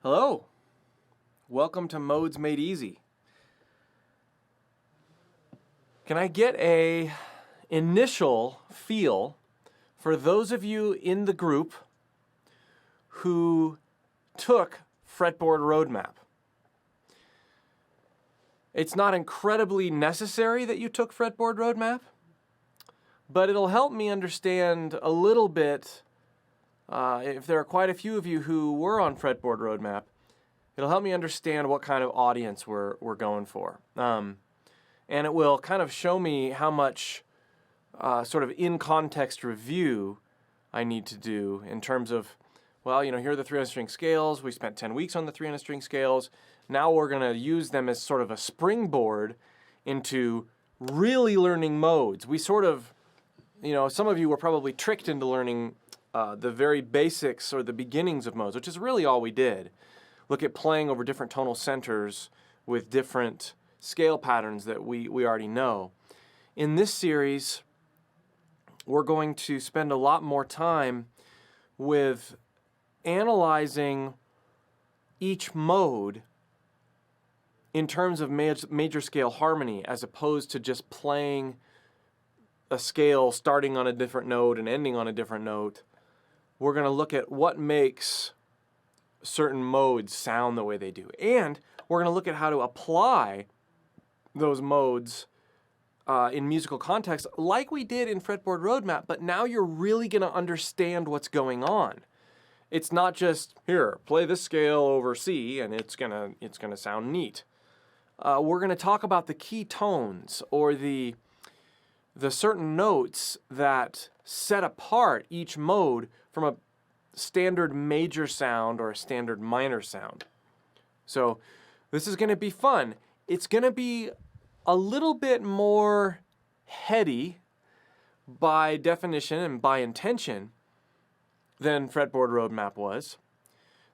Hello, welcome to Modes Made Easy. Can I get a initial feel for those of you in the group who took Fretboard Roadmap? It's not incredibly necessary that you took Fretboard Roadmap, but it'll help me understand a little bit. If there are quite a few of you who were on Fretboard Roadmap, it'll help me understand what kind of audience we're going for. And it will kind of show me how much sort of in-context review I need to do in terms of, well, you know, here are the 300-string scales. We spent 10 weeks on the 300-string scales. Now we're going to use them as sort of a springboard into really learning modes. We sort of, you know, some of you were probably tricked into learning the very basics or the beginnings of modes, which is really all we did. Look at playing over different tonal centers with different scale patterns that we already know. In this series, we're going to spend a lot more time with analyzing each mode in terms of major scale harmony, as opposed to just playing a scale starting on a different note and ending on a different note. We're going to look at what makes certain modes sound the way they do. And we're going to look at how to apply those modes in musical context like we did in Fretboard Roadmap, but now you're really going to understand what's going on. It's not just, here, play this scale over C and it's gonna sound neat. We're going to talk about the key tones or the certain notes that set apart each mode from a standard major sound or a standard minor sound. So this is going to be fun. It's going to be a little bit more heady by definition and by intention than Fretboard Roadmap was.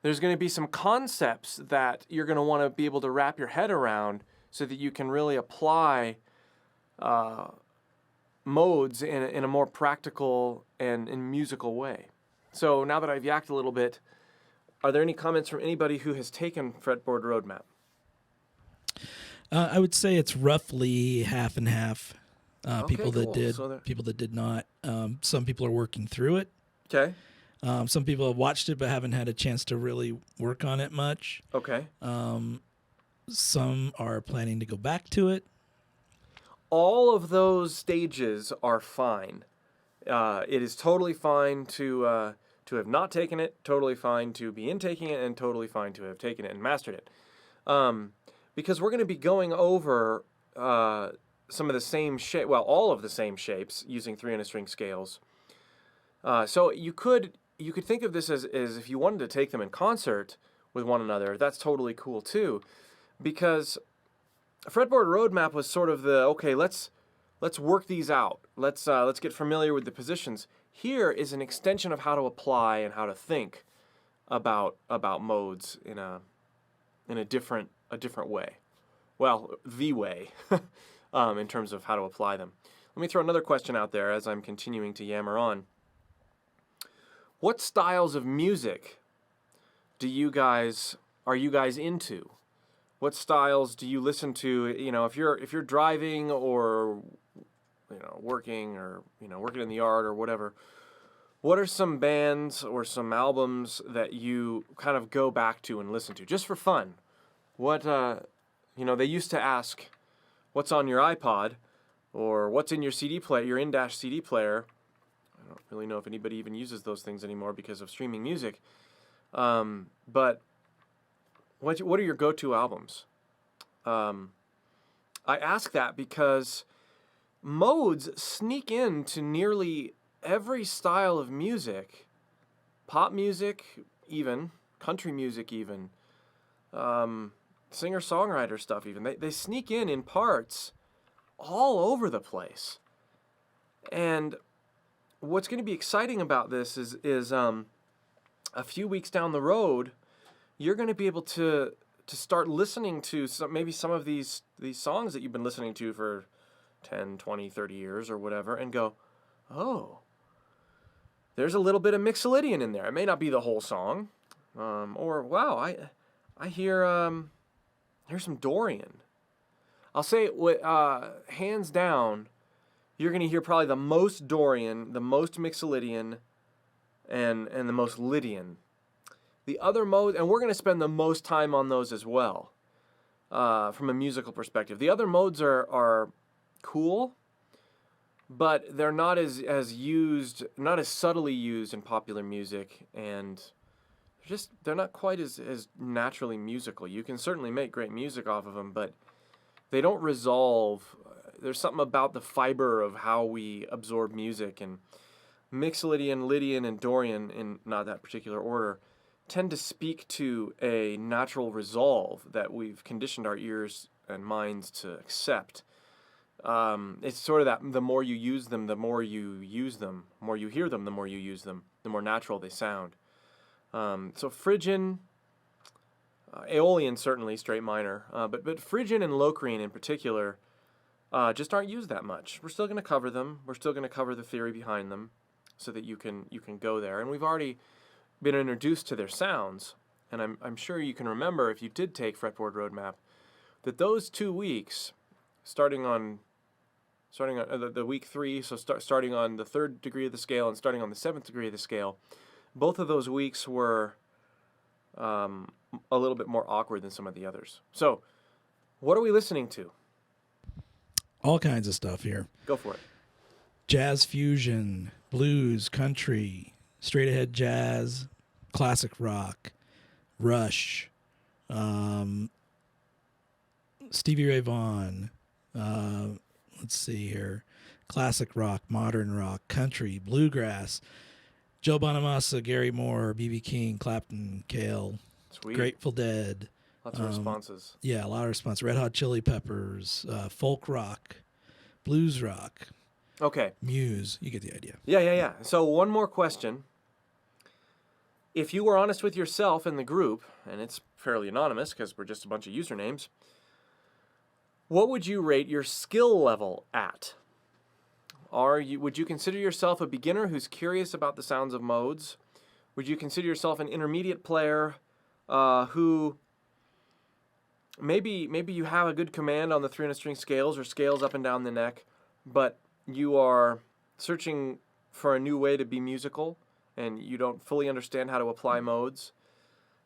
There's going to be some concepts that you're going to want to be able to wrap your head around so that you can really apply modes in a more practical and musical way. So now that I've yacked a little bit, are there any comments from anybody who has taken Fretboard Roadmap? I would say it's roughly half and half. Okay, people that cool. did, people that did not. Some people are working through it. Okay. Some people have watched it but haven't had a chance to really work on it much. Okay. Some are planning to go back to it. All of those stages are fine. It is totally fine to have not taken it, totally fine to be in taking it, and totally fine to have taken it and mastered it. Because we're going to be going over some of the same shape, well, all of the same shapes using 300-string scales. So you could think of this as if you wanted to take them in concert with one another, that's totally cool too. Because Fretboard Roadmap was sort of the, okay, let's work these out. Let's get familiar with the positions. Here is an extension of how to apply and how to think about modes in a different way. Well, the way in terms of how to apply them. Let me throw another question out there as I'm continuing to yammer on. What styles of music are you guys into? What styles do you listen to? You know, if you're driving or working or working in the yard or whatever. What are some bands or some albums that you kind of go back to and listen to just for fun? What they used to ask, what's on your iPod or what's in your CD player, your in-dash CD player. I don't really know if anybody even uses those things anymore because of streaming music. But what are your go-to albums? I ask that because modes sneak into nearly every style of music, pop music even, country music even, singer-songwriter stuff even. They sneak in parts all over the place. And what's going to be exciting about this is a few weeks down the road, you're going to be able to start listening to some of these songs that you've been listening to for 10, 20, 30 years or whatever, and go, oh, there's a little bit of Mixolydian in there. It may not be the whole song, or wow, I hear some Dorian. I'll say hands down, you're going to hear probably the most Dorian, the most Mixolydian, and the most Lydian. The other modes, and we're going to spend the most time on those as well, from a musical perspective. The other modes are cool, but they're not as used, not as subtly used in popular music, and they're not quite as naturally musical. You can certainly make great music off of them, but they don't resolve. There's something about the fiber of how we absorb music, and Mixolydian, Lydian, and Dorian, in not that particular order, tend to speak to a natural resolve that we've conditioned our ears and minds to accept. It's sort of that the more you use them, the more you use them. The more you hear them, the more you use them. The more natural they sound. So Phrygian, Aeolian certainly, straight minor, but Phrygian and Locrian in particular just aren't used that much. We're still going to cover them. We're still going to cover the theory behind them so that you can go there. And we've already been introduced to their sounds, and I'm sure you can remember, if you did take Fretboard Roadmap, that those 2 weeks, starting on the week 3, so starting on the 3rd degree of the scale and starting on the 7th degree of the scale, both of those weeks were a little bit more awkward than some of the others. So, what are we listening to? All kinds of stuff here. Go for it. Jazz fusion, blues, country, straight ahead jazz, classic rock, Rush, Stevie Ray Vaughan, let's see here, classic rock, modern rock, country, bluegrass, Joe Bonamassa, Gary Moore, B.B. King, Clapton, Cale, Sweet. Grateful Dead. Lots of responses. Yeah, a lot of responses. Red Hot Chili Peppers, folk rock, blues rock, Okay. Muse. You get the idea. Yeah. So one more question. If you were honest with yourself in the group, and it's fairly anonymous because we're just a bunch of usernames, what would you rate your skill level at? Would you consider yourself a beginner who's curious about the sounds of modes? Would you consider yourself an intermediate player who maybe you have a good command on the 300-string scales or scales up and down the neck, but you are searching for a new way to be musical and you don't fully understand how to apply modes?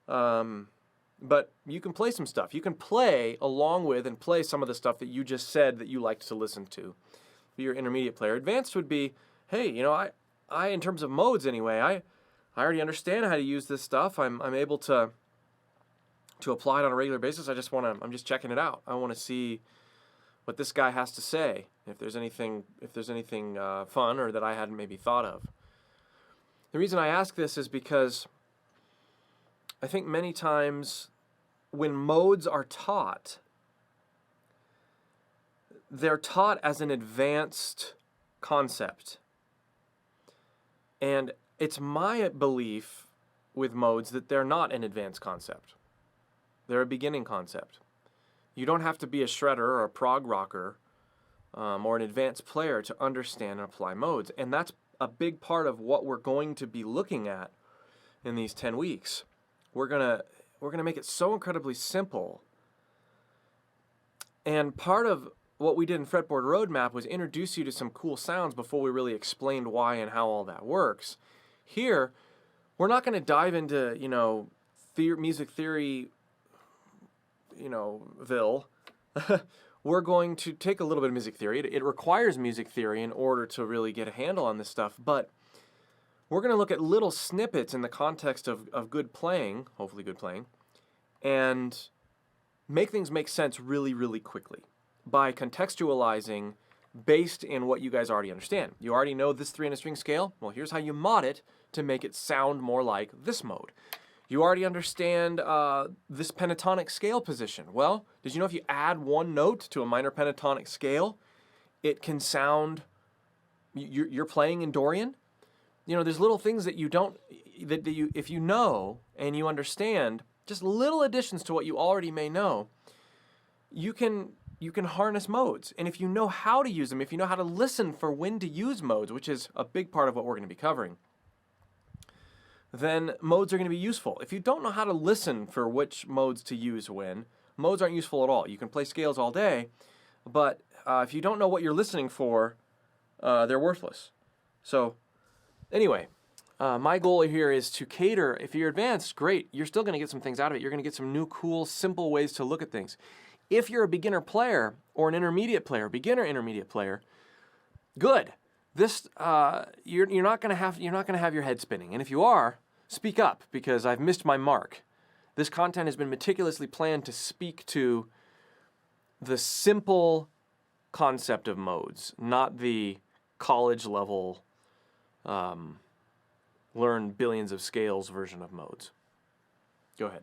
But you can play some stuff. You can play along with and play some of the stuff that you just said that you liked to listen to. Be your intermediate player. Advanced would be, hey, I in terms of modes anyway, I already understand how to use this stuff. I'm able to apply it on a regular basis. I'm just checking it out. I want to see what this guy has to say. If there's anything fun or that I hadn't maybe thought of. The reason I ask this is because I think many times when modes are taught, they're taught as an advanced concept. And it's my belief with modes that they're not an advanced concept. They're a beginning concept. You don't have to be a shredder or a prog rocker or an advanced player to understand and apply modes. And that's a big part of what we're going to be looking at in these 10 weeks. We're gonna make it so incredibly simple. And part of what we did in Fretboard Roadmap was introduce you to some cool sounds before we really explained why and how all that works. Here, we're not going to dive into, music theory, Ville. We're going to take a little bit of music theory. It requires music theory in order to really get a handle on this stuff, but we're going to look at little snippets in the context of good playing, hopefully good playing, and make things make sense really, really quickly by contextualizing based in what you guys already understand. You already know this 300-string scale? Well, here's how you mod it to make it sound more like this mode. You already understand this pentatonic scale position. Well, did you know if you add one note to a minor pentatonic scale, it can sound, you're playing in Dorian? There's little things that if you know and you understand, just little additions to what you already may know, you can harness modes. And if you know how to use them, if you know how to listen for when to use modes, which is a big part of what we're going to be covering, then modes are going to be useful. If you don't know how to listen for which modes to use when, modes aren't useful at all. You can play scales all day, but if you don't know what you're listening for, they're worthless. So anyway, my goal here is to cater. If you're advanced, great. You're still going to get some things out of it. You're going to get some new, cool, simple ways to look at things. If you're a beginner player or an intermediate player, beginner intermediate player, good. This you're not going to have your head spinning. And if you are, speak up, because I've missed my mark. This content has been meticulously planned to speak to the simple concept of modes, not the college level learn billions of scales version of modes. Go ahead.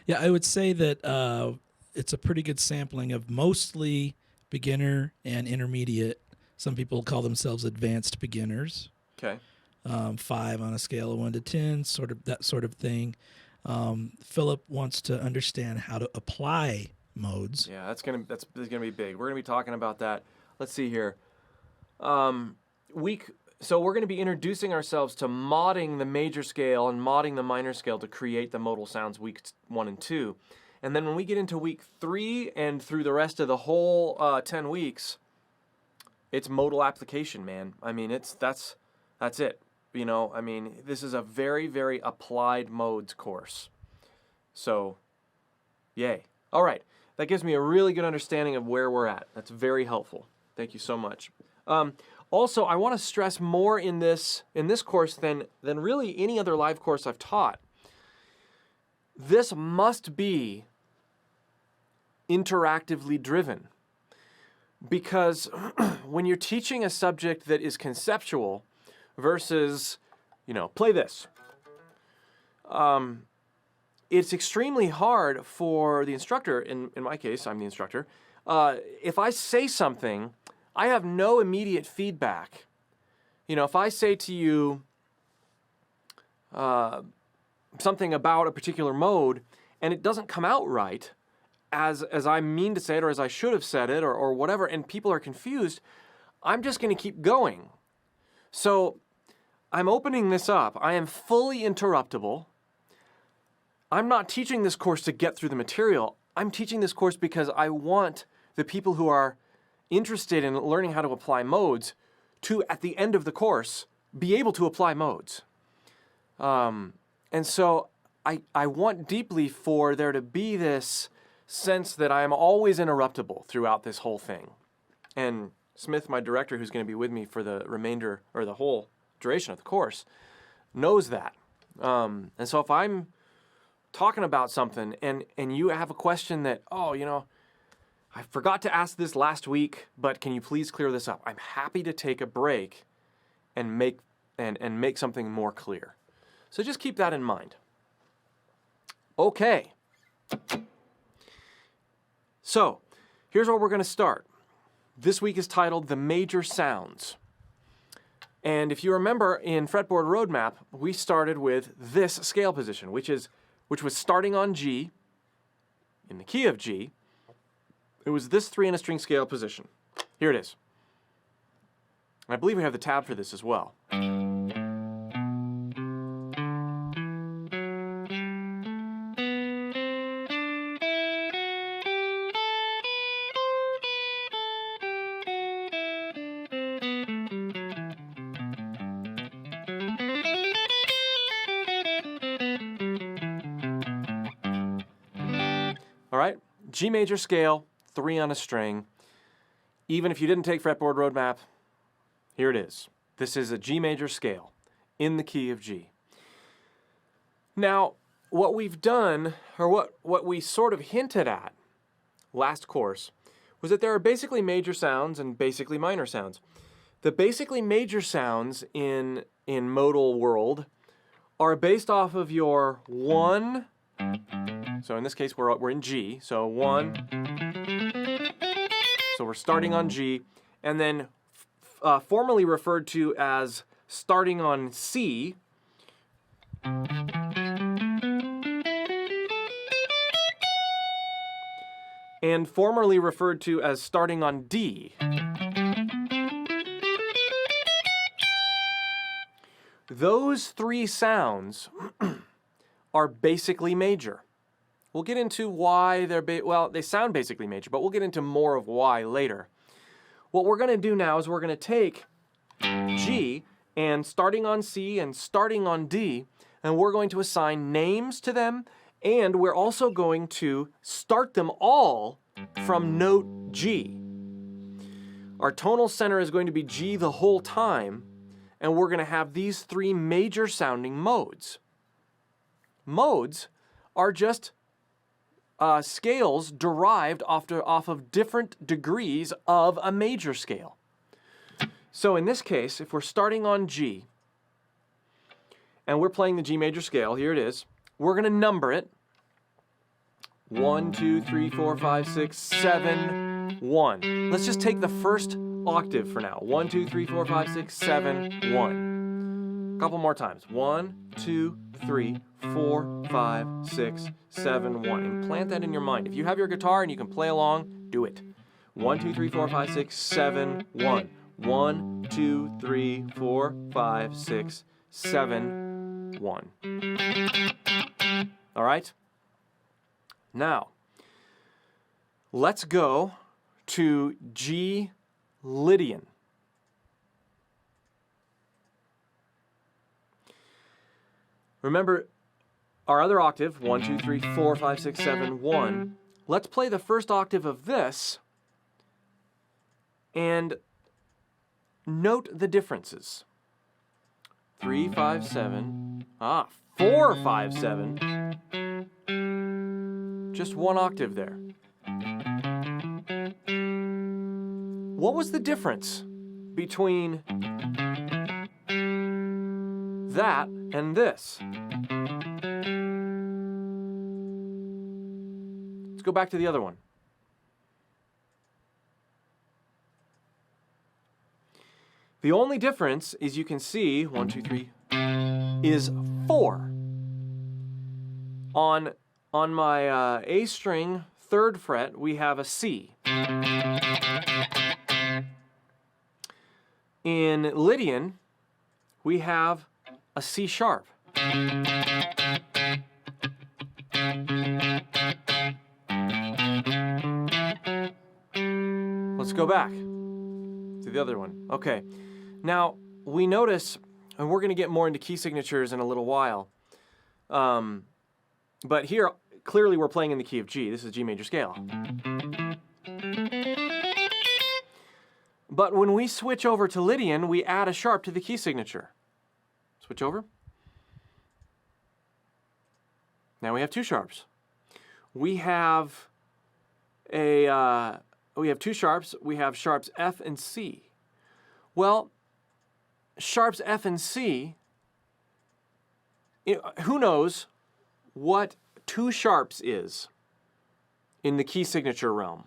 Yeah, I would say that it's a pretty good sampling of mostly beginner and intermediate. Some people call themselves advanced beginners. Okay. 5 on a scale of 1 to 10, that sort of thing. Philip wants to understand how to apply modes. Yeah, that's gonna be big. We're gonna be talking about that. Let's see here. So we're going to be introducing ourselves to modding the major scale and modding the minor scale to create the modal sounds week 1 and 2. And then when we get into week 3 and through the rest of the whole 10 weeks, it's modal application, man. I mean, that's it. You know, I mean, this is a very, very applied modes course. So, yay. All right. That gives me a really good understanding of where we're at. That's very helpful. Thank you so much. Also, I want to stress more in this course than really any other live course I've taught. This must be interactively driven, because when you're teaching a subject that is conceptual versus, play this, it's extremely hard for the instructor, in my case, I'm the instructor, if I say something, I have no immediate feedback. If I say to you something about a particular mode and it doesn't come out right as I mean to say it or as I should have said it or whatever, and people are confused, I'm just going to keep going. So I'm opening this up. I am fully interruptible. I'm not teaching this course to get through the material. I'm teaching this course because I want the people who are interested in learning how to apply modes to, at the end of the course, be able to apply modes. And so I want deeply for there to be this sense that I am always interruptible throughout this whole thing. And Smith, my director, who's going to be with me for the remainder or the whole duration of the course, knows that. And so if I'm talking about something and you have a question that, I forgot to ask this last week, but can you please clear this up? I'm happy to take a break and make something more clear. So just keep that in mind. Okay. So here's where we're going to start. This week is titled The Major Sounds. And if you remember in Fretboard Roadmap, we started with this scale position, which was starting on G, in the key of G. It was this 3 in a string scale position. Here it is. And I believe we have the tab for this as well. All right, G major scale, 3 on a string. Even if you didn't take Fretboard Roadmap, here it is. This is a G major scale in the key of G. Now, what we've done, or what we sort of hinted at last course, was that there are basically major sounds and basically minor sounds. The basically major sounds in modal world are based off of your 1. So in this case, we're in G. So 1. So we're starting on G, and then formerly referred to as starting on C. And formerly referred to as starting on D. Those three sounds are basically major. We'll get into why they're, well, they sound basically major, but we'll get into more of why later. What we're going to do now is we're going to take G and starting on C and starting on D, and we're going to assign names to them, and we're also going to start them all from note G. Our tonal center is going to be G the whole time, and we're going to have these three major sounding modes. Modes are just scales derived off of different degrees of a major scale. So in this case, if we're starting on G, and we're playing the G major scale, here it is, we're going to number it 1, 2, 3, 4, 5, 6, 7, 1. Let's just take the first octave for now. 1, 2, 3, 4, 5, 6, 7, 1. A couple more times. 1, 2, 3, 4, 5, 6, 7, 1. Implant that in your mind. If you have your guitar and you can play along, do it. 1, 2, 3, 4, 5, 6, 7, 1. 1, 2, 3, 4, 5, 6, 7, 1. All right? Now, let's go to G Lydian. Remember our other octave, 1, 2, 3, 4, 5, 6, 7, 1. Let's play the first octave of this and note the differences. 3, 5, 7. 4, 5, 7. Just one octave there. What was the difference between that and this? Let's go back to the other one. The only difference is you can see, 1, 2, 3, is 4. On my A string, 3rd fret, we have a C. In Lydian, we have a C sharp. Let's go back to the other one. Okay, now we notice, and we're going to get more into key signatures in a little while, but here, clearly we're playing in the key of G. This is G major scale. But when we switch over to Lydian, we add a sharp to the key signature. Switch over. Now we have two sharps. We have two sharps. We have sharps F and C. Well, sharps F and C, who knows what two sharps is in the key signature realm?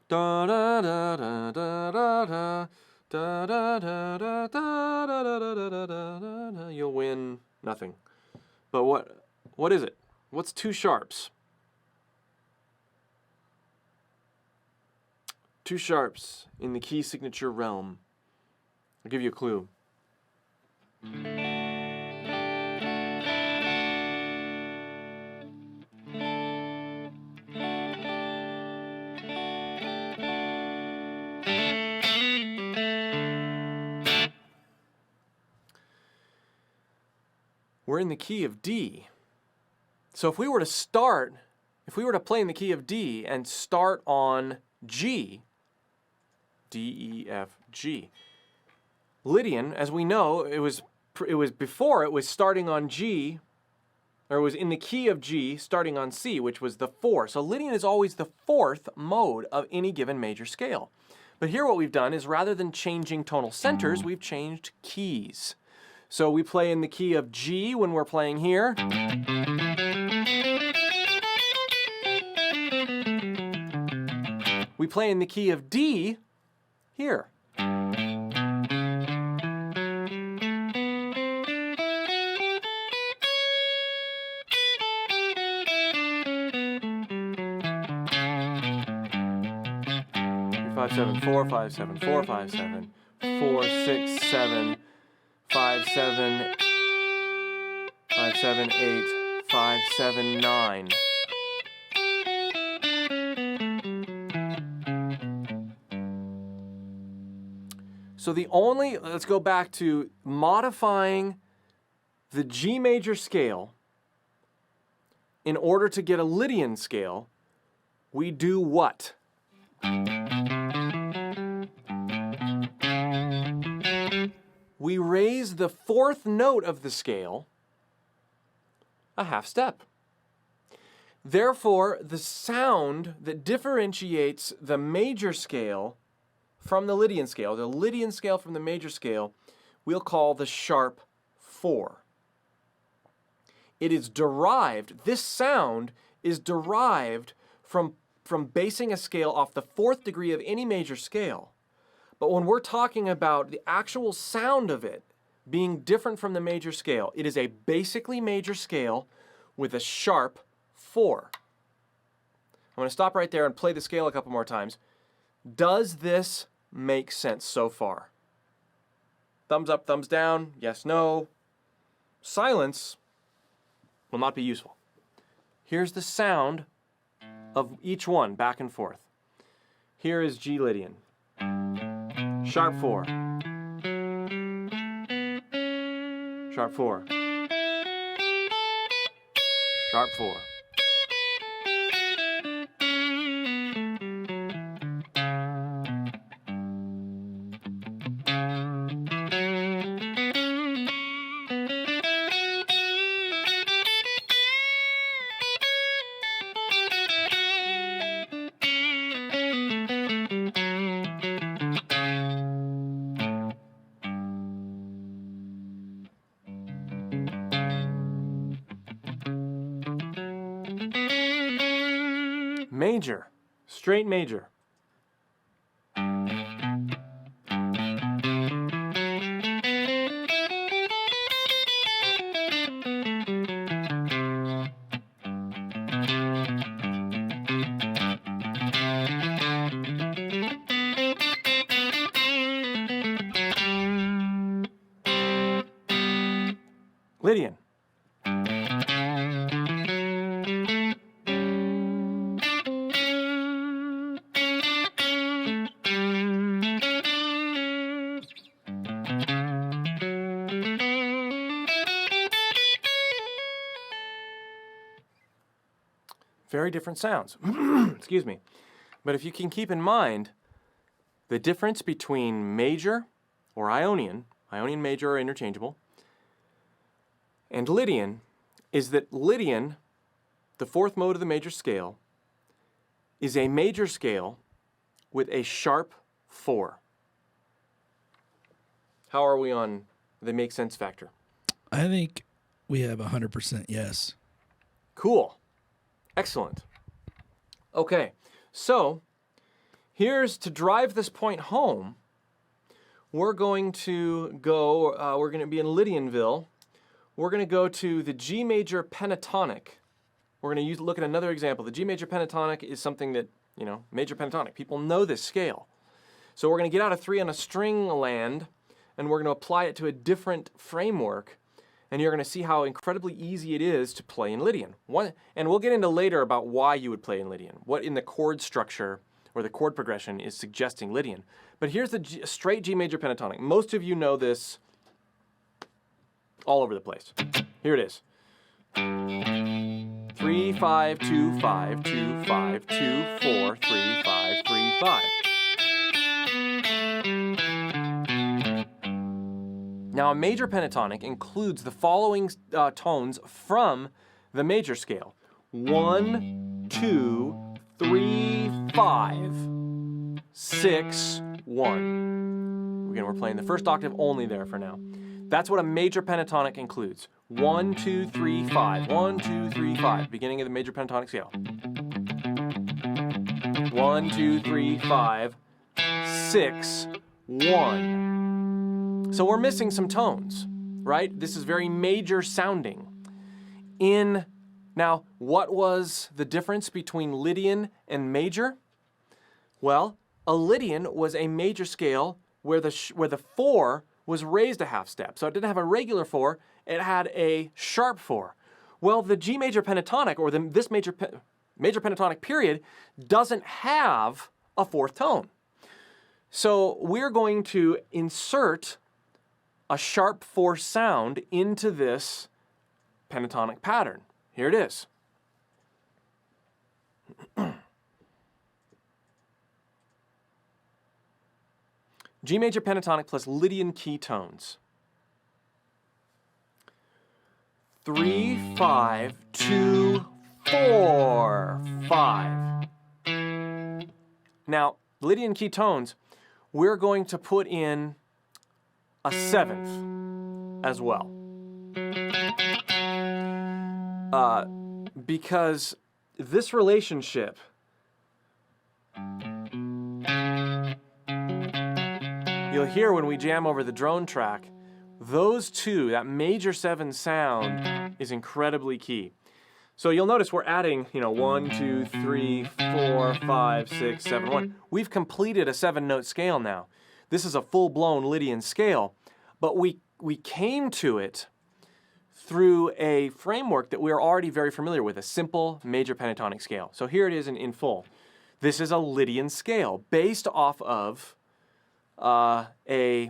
Da da da da da da da da da da da da da da. You'll win nothing. But what is it? What's two sharps? Two sharps in the key signature realm. I'll give you a clue. We're in the key of D. So if we were to play in the key of D and start on G, D, E, F, G. Lydian, as we know, it was before it was starting on G, or it was in the key of G starting on C, which was the 4. So Lydian is always the 4th mode of any given major scale. But here what we've done is rather than changing tonal centers, we've changed keys. So we play in the key of G when we're playing here. We play in the key of D here. Five, 7, 4, 5, 7, 4, 5, 7, 4, 6, 7. 5, 7, 5, 7, 8, 5, 7, 9. So let's go back to modifying the G major scale in order to get a Lydian scale. We do what? We raise the fourth note of the scale a half step. Therefore, the sound that differentiates the major scale from the Lydian scale from the major scale, we'll call the sharp 4. It is derived, this sound is derived from basing a scale off the fourth degree of any major scale. But when we're talking about the actual sound of it being different from the major scale, it is a basically major scale with a sharp 4. I'm going to stop right there and play the scale a couple more times. Does this make sense so far? Thumbs up, thumbs down, yes, no. Silence will not be useful. Here's the sound of each one, back and forth. Here is G Lydian. Sharp 4. Sharp 4. Sharp 4. Major, straight major. Lydian. Very different sounds. Excuse me. But if you can keep in mind the difference between major or Ionian major are interchangeable, and Lydian is that Lydian, the fourth mode of the major scale, is a major scale with a sharp 4. How are we on the make sense factor? I think we have 100% yes. Cool. Excellent. Okay, so here's to drive this point home. We're going to go, we're going to be in Lydianville. We're going to go to the G major pentatonic. We're going to look at another example. The G major pentatonic is something that, major pentatonic. People know this scale. So we're going to get out a 3 on a string land, and we're going to apply it to a different framework. And you're going to see how incredibly easy it is to play in Lydian. And we'll get into later about why you would play in Lydian, what in the chord structure or the chord progression is suggesting Lydian. But here's the straight G major pentatonic. Most of you know this all over the place. Here it is. 3, 5, 2, 5, 2, 5, 2, 4, 3, 5, 3, 5. Now, a major pentatonic includes the following tones from the major scale. 1, 2, 3, 5, 6, 1. Again, we're playing the first octave only there for now. That's what a major pentatonic includes. 1, 2, 3, 5. 1, 2, 3, 5. Beginning of the major pentatonic scale. 1, 2, 3, 5, 6, 1. So we're missing some tones, right? This is very major sounding. Now, what was the difference between Lydian and major? Well, a Lydian was a major scale where the 4 was raised a half step. So it didn't have a regular 4, it had a sharp 4. Well, the G major pentatonic, or this major pentatonic period, doesn't have a 4th tone. So we're going to insert a sharp 4 sound into this pentatonic pattern. Here it is. G major pentatonic plus Lydian key tones. 3, 5, 2, 4, 5. Now, Lydian key tones, we're going to put in a 7th as well. Because this relationship you'll hear when we jam over the drone track, those two, that major 7 sound is incredibly key. So you'll notice we're adding, 1, 2, 3, 4, 5, 6, 7, 1. We've completed a 7-note scale now. This is a full-blown Lydian scale, but we came to it through a framework that we're already very familiar with, a simple major pentatonic scale. So here it is in full. This is a Lydian scale based off of a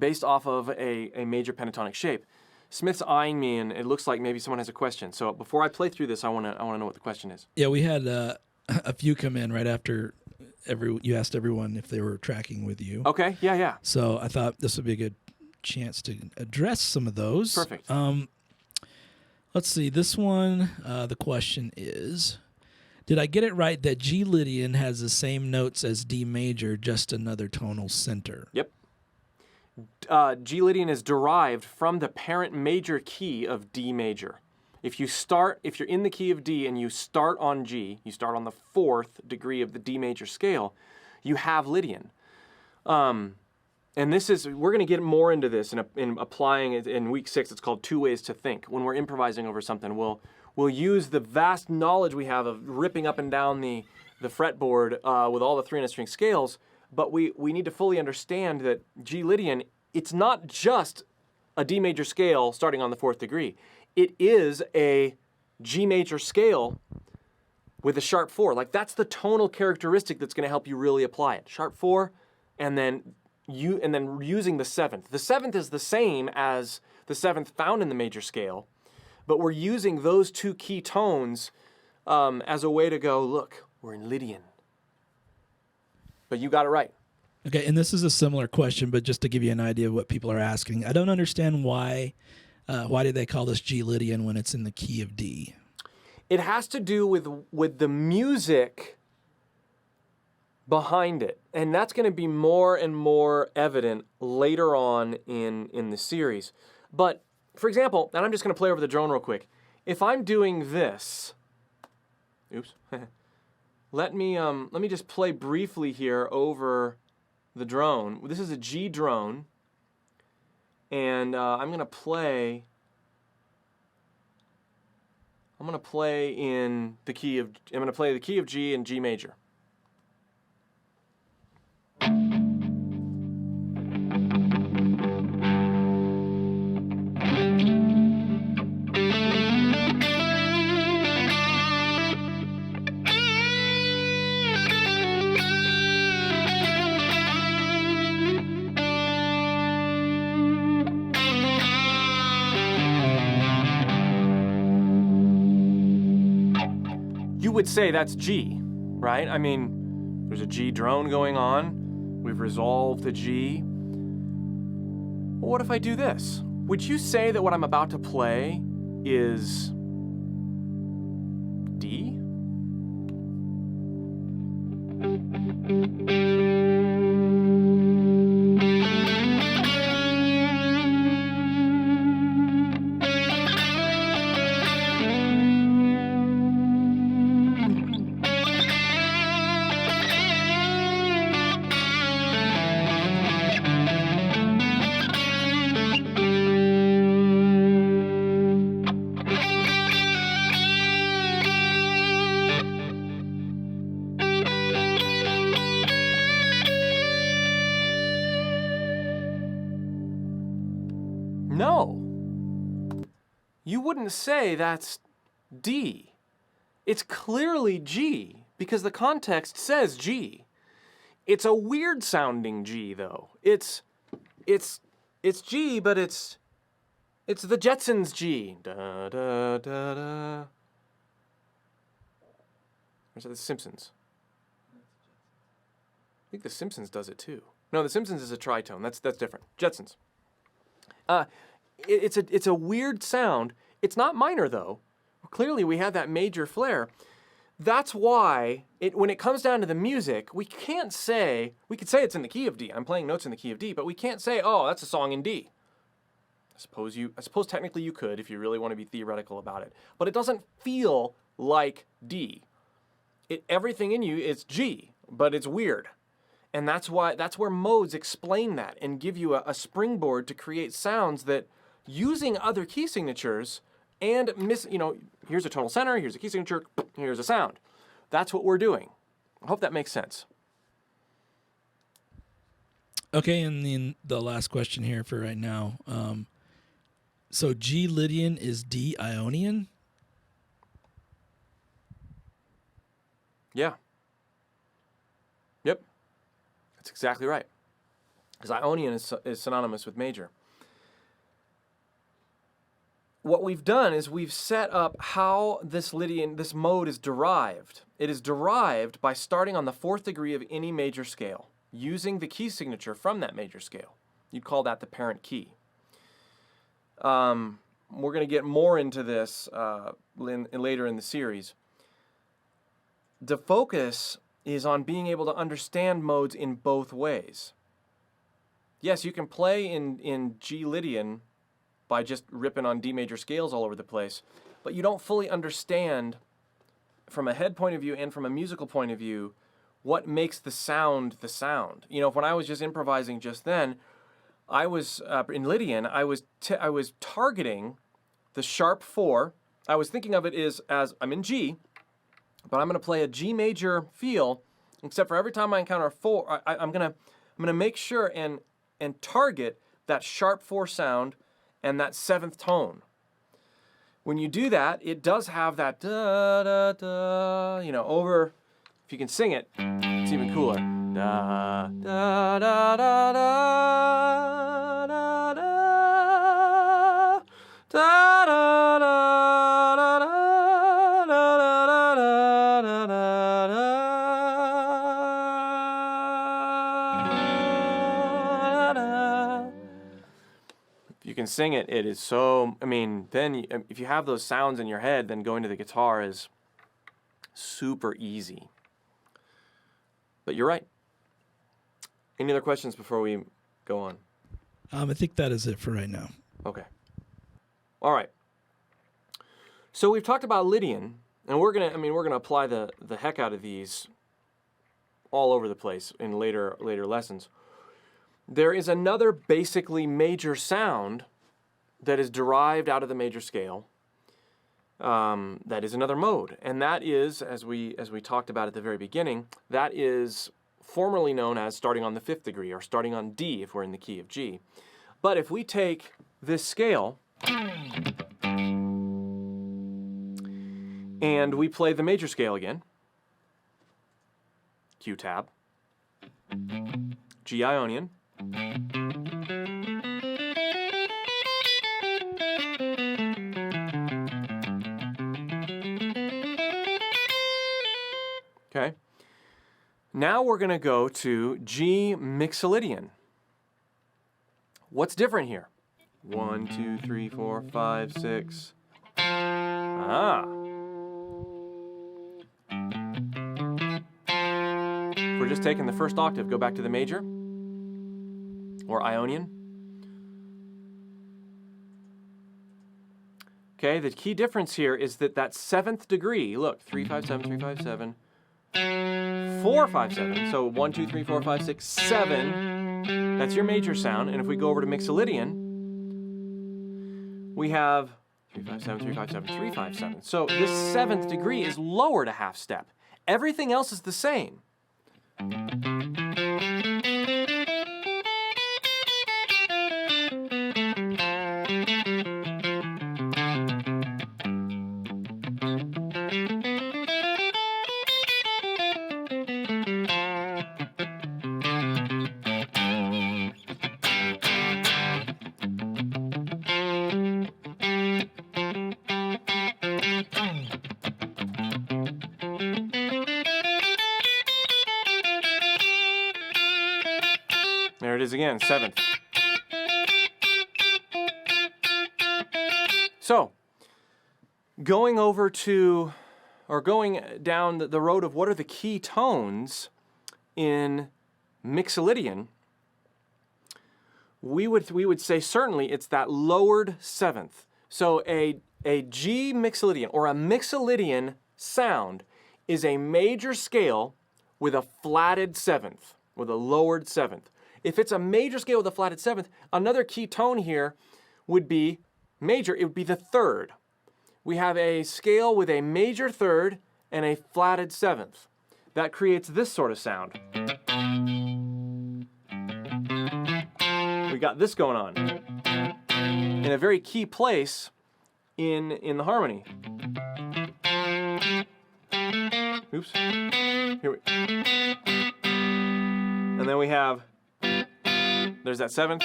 major pentatonic shape. Smith's eyeing me, and it looks like maybe someone has a question. So before I play through this, I want to know what the question is. Yeah, we had a few come in right after you asked everyone if they were tracking with you. Okay, yeah. So I thought this would be a good chance to address some of those. Perfect. Let's see. This one, the question is, did I get it right that G Lydian has the same notes as D major, just another tonal center? Yep. G Lydian is derived from the parent major key of D major. If you're in the key of D and you start on G, you start on the 4th degree of the D major scale, you have Lydian. And we're going to get more into this in applying it in week 6. It's called 2 ways to think. When we're improvising over something, we'll use the vast knowledge we have of ripping up and down the fretboard with all the 3-string scales, but we need to fully understand that G Lydian, it's not just a D major scale starting on the 4th degree. It is a G major scale with a sharp 4. Like, that's the tonal characteristic that's going to help you really apply it. Sharp 4, and then using the 7th. The 7th is the same as the 7th found in the major scale, but we're using those two key tones as a way to go, look, we're in Lydian. But you got it right. Okay, and this is a similar question, but just to give you an idea of what people are asking. I don't understand why did they call this G Lydian when it's in the key of D? It has to do with the music behind it. And that's going to be more and more evident later on in the series. But, for example, and I'm just going to play over the drone real quick. If I'm doing this, oops, let me just play briefly here over the drone. This is a G drone, and I'm going to play in the key of G and G major. You would say that's G, right? I mean, there's a G drone going on. We've resolved the G. Well, what if I do this? Would you say that what I'm about to play is D? No. You wouldn't say that's D. It's clearly G because the context says G. It's a weird sounding G though. It's G, but it's the Jetsons G. Da da da da. Or is it the Simpsons? I think the Simpsons does it too. No, the Simpsons is a tritone. That's different. Jetsons. It's a weird sound. It's not minor though. Clearly we have that major flair. That's why when it comes down to the music, we could say it's in the key of D. I'm playing notes in the key of D, but we can't say, oh, that's a song in D. I suppose technically you could if you really want to be theoretical about it, but it doesn't feel like D. Everything in you is G, but it's weird. And that's where modes explain that and give you a springboard to create sounds that using other key signatures and here's a tonal center, here's a key signature, here's a sound. That's what we're doing. I hope that makes sense. Okay, and then the last question here for right now. So G Lydian is D Ionian? Yeah. Yep. That's exactly right. Because Ionian is synonymous with major. What we've done is we've set up how this mode is derived. It is derived by starting on the 4th degree of any major scale, using the key signature from that major scale. You'd call that the parent key. We're going to get more into this later in the series. The focus is on being able to understand modes in both ways. Yes, you can play in G Lydian by just ripping on D major scales all over the place, but you don't fully understand from a head point of view and from a musical point of view what makes the sound the sound. When I was just improvising just then, I was in Lydian, I was targeting the sharp 4. I was thinking of it as I'm in G, but I'm going to play a G major feel, except for every time I encounter a 4, I'm going to make sure and target that sharp 4 sound and that 7th tone. When you do that, it does have that da da da, over. If you can sing it, it's even cooler. Da da da da da da da da da da da. You can sing it, it is so, then if you have those sounds in your head, then going to the guitar is super easy. But you're right. Any other questions before we go on? I think that is it for right now. Okay. All right. So we've talked about Lydian, and we're gonna apply the heck out of these all over the place in later lessons. There is another basically major sound that is derived out of the major scale. That is another mode, and that is, as we talked about at the very beginning, that is formerly known as starting on the 5th degree, or starting on D if we're in the key of G. But if we take this scale and we play the major scale again, Q tab, G Ionian, okay. Now we're going to go to G Mixolydian. What's different here? 1, 2, 3, 4, 5, 6. If we're just taking the first octave, go back to the major or Ionian. Okay, the key difference here is that 7th degree, look, 3, 5, 7, 3, 5, 7, 4, 5, 7. So 1, 2, 3, 4, 5, 6, 7. That's your major sound. And if we go over to Mixolydian, we have 3, 5, 7, 3, 5, 7, 3, 5, 7. So this 7th degree is lowered a half step. Everything else is the same. is again, 7th. So, going down the road of what are the key tones in Mixolydian, we would say certainly it's that lowered 7th. So a G Mixolydian or a Mixolydian sound is a major scale with a flatted 7th, with a lowered 7th. If it's a major scale with a flatted 7th, another key tone here would be major. It would be the 3rd. We have a scale with a major 3rd and a flatted 7th. That creates this sort of sound. We got this going on in a very key place in the harmony. Oops. Here we. And then we have, there's that 7th.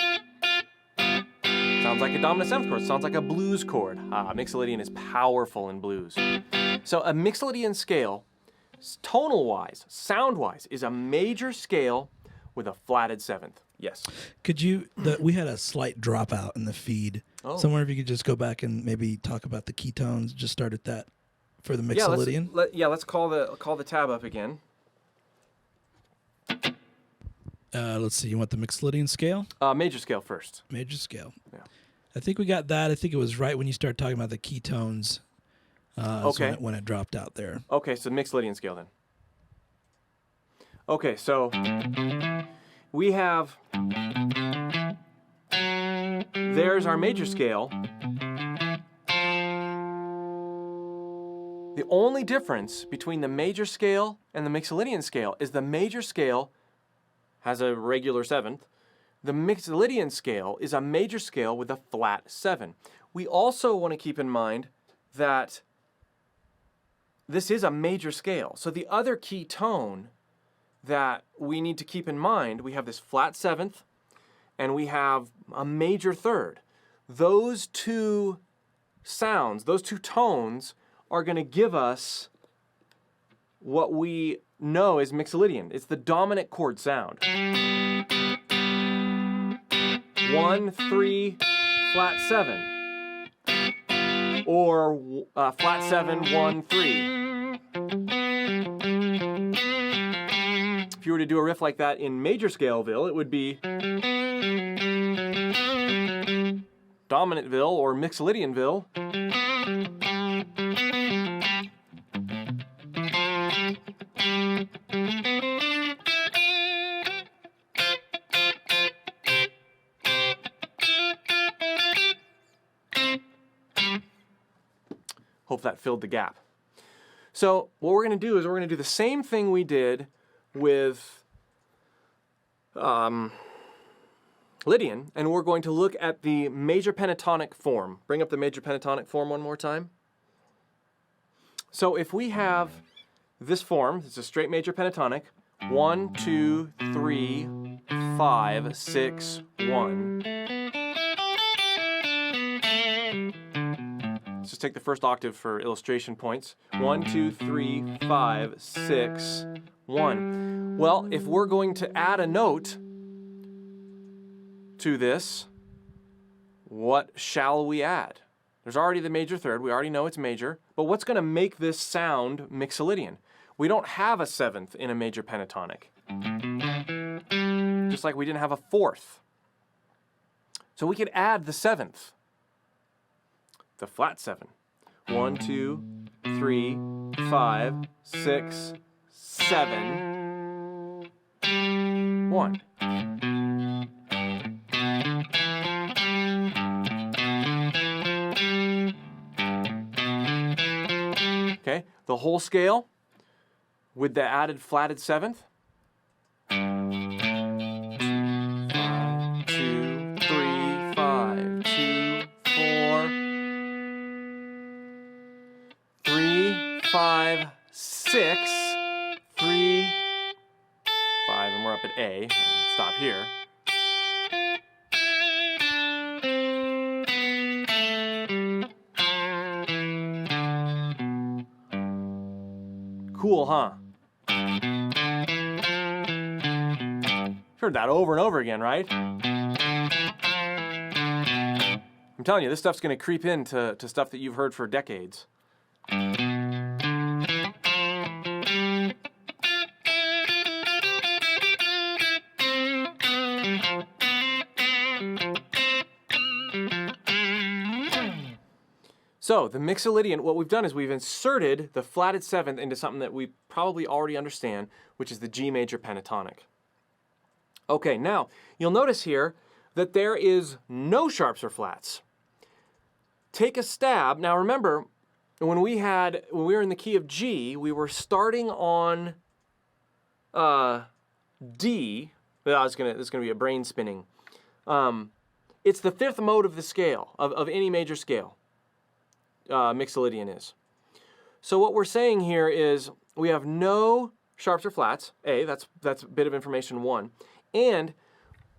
Sounds like a dominant 7th chord. Sounds like a blues chord. Mixolydian is powerful in blues. So a Mixolydian scale, tonal-wise, sound-wise, is a major scale with a flatted 7th. Yes. Could you, we had a slight dropout in the feed. Oh. Somewhere if you could just go back and maybe talk about the ketones, just start at that for the Mixolydian. Let's call the tab up again. Let's see, you want the Mixolydian scale? Major scale first. Major scale. Yeah. I think we got that. I think it was right when you started talking about the ketones. Okay. When it dropped out there. Okay, so Mixolydian scale then. Okay, so we have, there's our major scale. The only difference between the major scale and the Mixolydian scale is the major scale has a regular 7th. The Mixolydian scale is a major scale with a flat 7. We also want to keep in mind that this is a major scale. So the other key tone that we need to keep in mind, we have this flat 7th and we have a major 3rd. Those two sounds, those two tones are going to give us what we know as Mixolydian. It's the dominant chord sound. 1, 3, flat 7. Or flat 7, 1, 3. If you were to do a riff like that in major scaleville, it would be dominantville or Mixolydianville. Hope that filled the gap. So what we're going to do is we're going to do the same thing we did with Lydian, and we're going to look at the major pentatonic form. Bring up the major pentatonic form one more time. So if we have this form, it's a straight major pentatonic, 1, 2, 3, 5, 6, 1. Let's just take the first octave for illustration points. 1, 2, 3, 5, 6, 1. Well, if we're going to add a note to this, what shall we add? There's already the major 3rd. We already know it's major. But what's going to make this sound Mixolydian? We don't have a 7th in a major pentatonic. Just like we didn't have a 4th. So we could add the 7th. The flat 7. 1, 2, 3, 5, 6, 7, 1. Okay, the whole scale with the added flatted 7th. 5, 2, 3, 5, 2, 4, 3, 5, 6, 3, 5, and we're up at A. I'll stop here. Cool, huh? Heard that over and over again, right? I'm telling you, this stuff's going to creep into stuff that you've heard for decades. So the Mixolydian, what we've done is we've inserted the flatted seventh into something that we probably already understand, which is the G major pentatonic. Okay, now you'll notice here that there is no sharps or flats. Take a stab. Now remember, when we were in the key of G, we were starting on D. This is gonna be a brain spinning. It's the fifth mode of the scale of any major scale. Mixolydian is. So what we're saying here is we have no sharps or flats. That's a bit of information one, and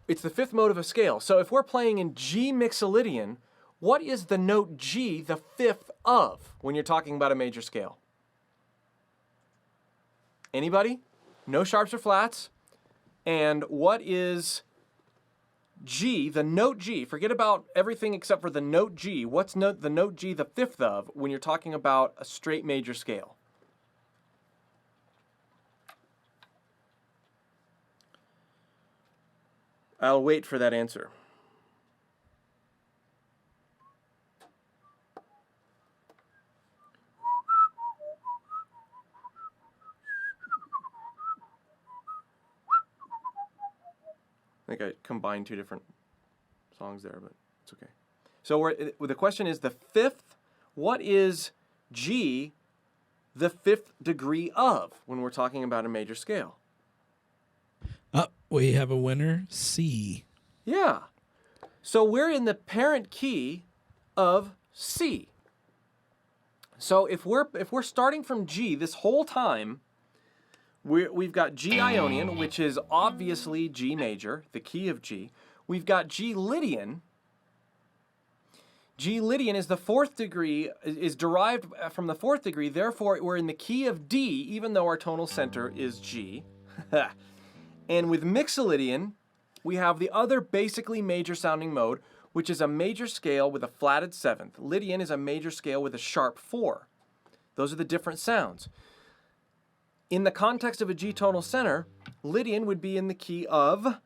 it's the fifth mode of a scale. So if we're playing in G Mixolydian, what is the note G the fifth of when you're talking about a major scale? Anybody? No sharps or flats. And what is G, the note G? Forget about everything except for the note G. What's the note G the fifth of when you're talking about a straight major scale? I'll wait for that answer. I think I combined two different songs there, but it's okay. So the question is the fifth. What is G the fifth degree of when we're talking about a major scale? We have a winner, C. Yeah. So we're in the parent key of C. So if we're starting from G this whole time, we've got G Ionian, which is obviously G major, the key of G. We've got G Lydian. G Lydian is the fourth degree, is derived from the fourth degree. Therefore, we're in the key of D, even though our tonal center is G. And with Mixolydian, we have the other basically major sounding mode, which is a major scale with a flatted seventh. Lydian is a major scale with a sharp 4. Those are the different sounds. In the context of a G tonal center, Lydian would be in the key of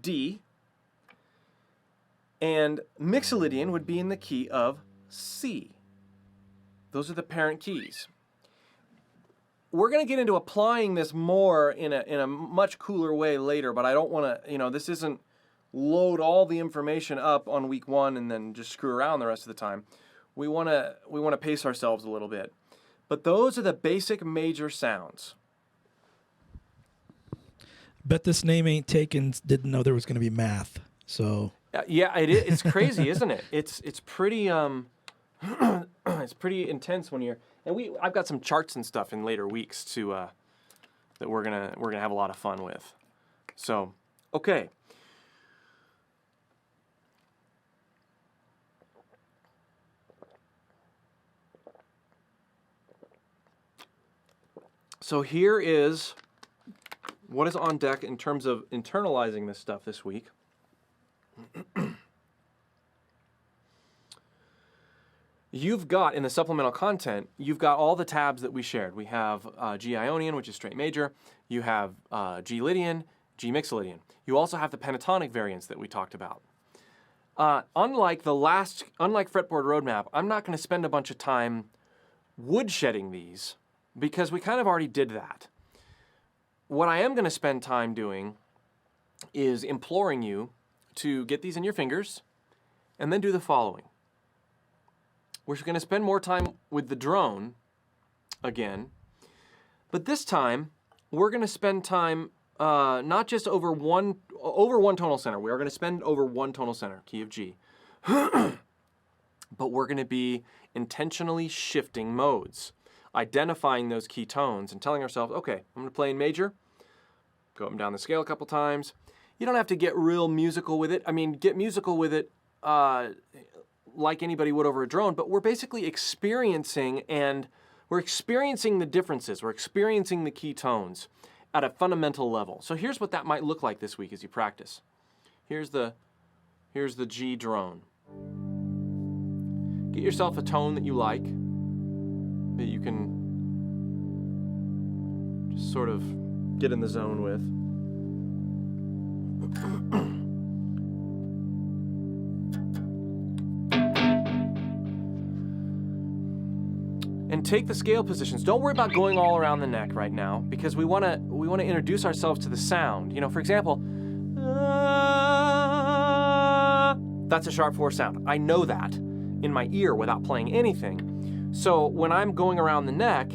D, and Mixolydian would be in the key of C. Those are the parent keys. We're going to get into applying this more in a much cooler way later, but I don't want to, this isn't load all the information up on week one and then just screw around the rest of the time. We want to pace ourselves a little bit. But those are the basic major sounds. Bet this name ain't taken. Didn't know there was going to be math. So yeah, it's crazy, isn't it? It's pretty it's pretty intense when you're. And I've got some charts and stuff in later weeks to that we're gonna have a lot of fun with. So okay. So here is what is on deck in terms of internalizing this stuff this week. You've got, in the supplemental content, you've got all the tabs that we shared. We have G Ionian, which is straight major. You have G Lydian, G Mixolydian. You also have the pentatonic variants that we talked about. Unlike Fretboard Roadmap, I'm not going to spend a bunch of time woodshedding these, because we kind of already did that. What I am going to spend time doing is imploring you to get these in your fingers and then do the following. We're going to spend more time with the drone again, but this time we're going to spend time not just over one tonal center. We are going to spend over one tonal center, key of G, but we're going to be intentionally shifting modes, identifying those key tones and telling ourselves, okay, I'm going to play in major, go up and down the scale a couple times. You don't have to get real musical with it. I mean, get musical with it like anybody would over a drone, but we're basically experiencing the differences. We're experiencing the key tones at a fundamental level. So here's what that might look like this week as you practice. Here's the G drone. Get yourself a tone that you like, that you can just sort of get in the zone with. And take the scale positions. Don't worry about going all around the neck right now, because we want to introduce ourselves to the sound. You know, for example, that's a sharp 4 sound. I know that in my ear without playing anything. So when I'm going around the neck,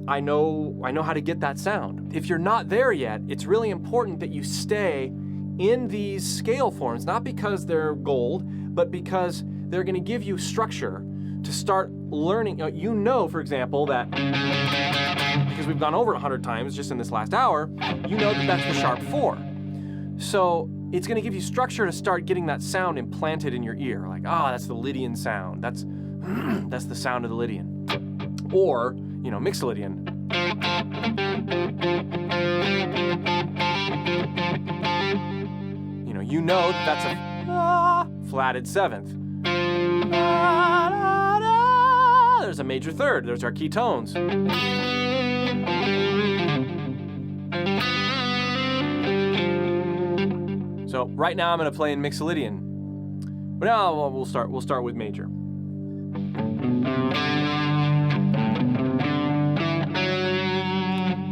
I know how to get that sound. If you're not there yet, it's really important that you stay in these scale forms, not because they're gold, but because they're going to give you structure to start learning. You know, for example, that because we've gone over it 100 times just in this last hour, you know that that's the sharp 4. So it's going to give you structure to start getting that sound implanted in your ear. Like, that's the Lydian sound. That's the sound of the Lydian. Or, Mixolydian. You know that's a flatted 7th. There's a major 3rd. There's our key tones. So right now I'm going to play in Mixolydian. But now we'll start with major.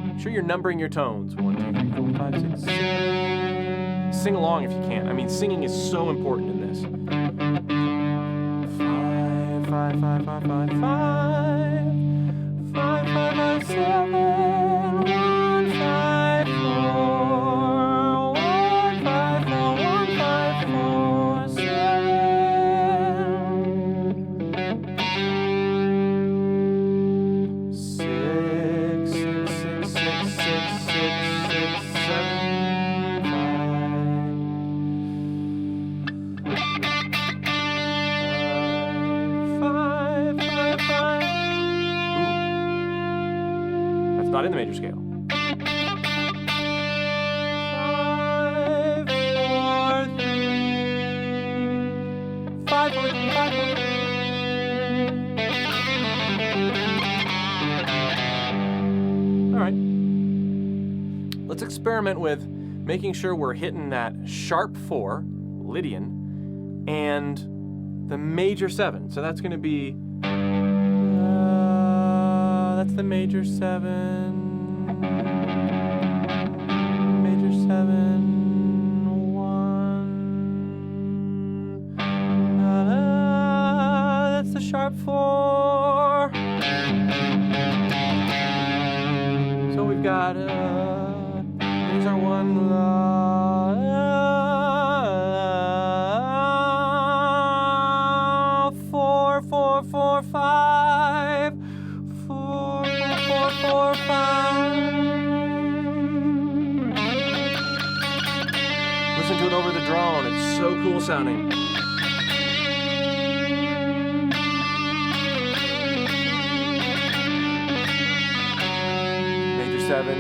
Make sure you're numbering your tones. 1, 2, 3, 4, 5, 6, 7. Sing along if you can. I mean, singing is so important in this. 5, 5, 5, 5, 5, 5, 5, 5, 5, 7, 1, 5, 4, 1, 5, 4, 1, 5, 4, 7, 6, 6, 6, 6, 6, 6, 7, 5, 5, 5. That's not in the major scale. 5, 4, 3, 5, 4, 3, 5, 4, 3. All right. Let's experiment with making sure we're hitting that sharp 4, Lydian, and the major 7. So that's going to be, that's the major 7, major 7, 1, that's the sharp 4. So we've got, here's our 1, la, 4, 4, 4, 5, 4, 4, 4, 5. Listen to it over the drone. It's so cool sounding. Major 7.